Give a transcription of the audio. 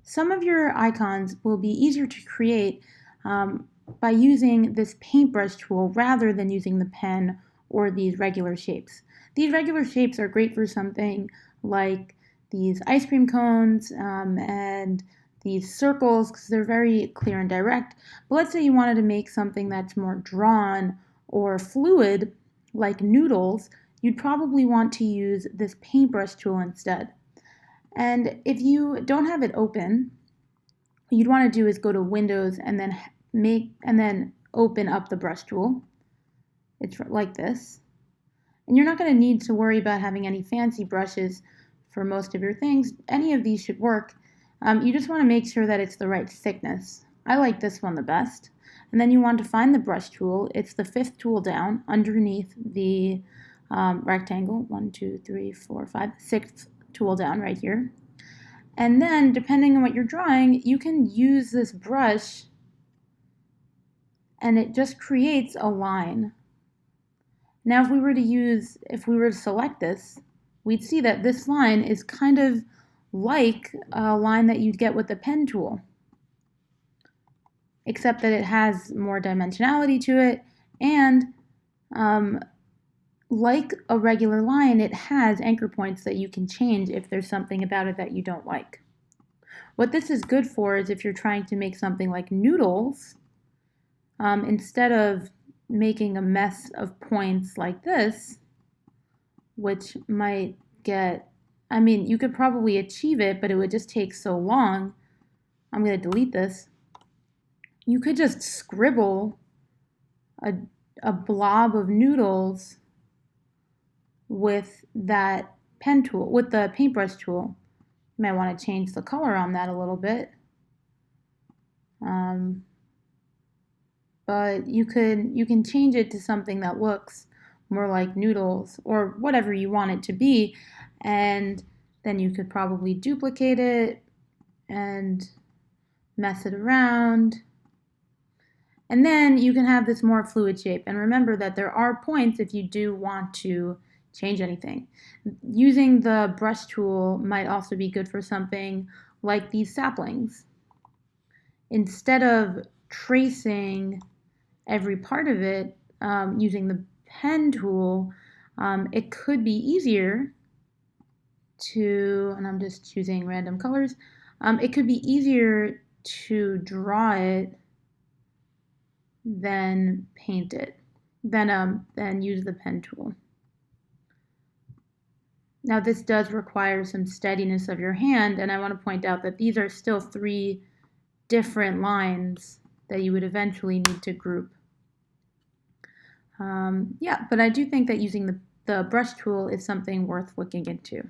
Some of your icons will be easier to create by using this paintbrush tool rather than using the pen or these regular shapes. These regular shapes are great for something like these ice cream cones and these circles because they're very clear and direct. But let's say you wanted to make something that's more drawn or fluid, like noodles, you'd probably want to use this paintbrush tool instead. And if you don't have it open, what you'd want to do is go to Windows and then open up the brush tool. It's like this. And you're not going to need to worry about having any fancy brushes for most of your things. Any of these should work. You just want to make sure that it's the right thickness. I like this one the best. And then you want to find the brush tool. It's the fifth tool down underneath the rectangle. 1, 2, 3, 4, 5, sixth tool down right here. And then, depending on what you're drawing, you can use this brush and it just creates a line. Now, if we were to select this, we'd see that this line is kind of like a line that you'd get with the pen tool, except that it has more dimensionality to it, and like a regular line, it has anchor points that you can change if there's something about it that you don't like. What this is good for is if you're trying to make something like noodles, instead of making a mess of points like this, which might you could probably achieve it, but it would just take so long. I'm going to delete this. You could just scribble a blob of noodles with that pen tool, with the paintbrush tool. You might want to change the color on that a little bit. But you can change it to something that looks more like noodles or whatever you want it to be, and then you could probably duplicate it and mess it around. And then you can have this more fluid shape. And remember that there are points if you do want to change anything. Using the brush tool might also be good for something like these saplings. Instead of tracing every part of it using the pen tool, it could be easier to, and I'm just choosing random colors, it could be easier to draw it than paint it, than use the pen tool. Now this does require some steadiness of your hand, and I want to point out that these are still 3 different lines that you would eventually need to group. But I do think that using the brush tool is something worth looking into.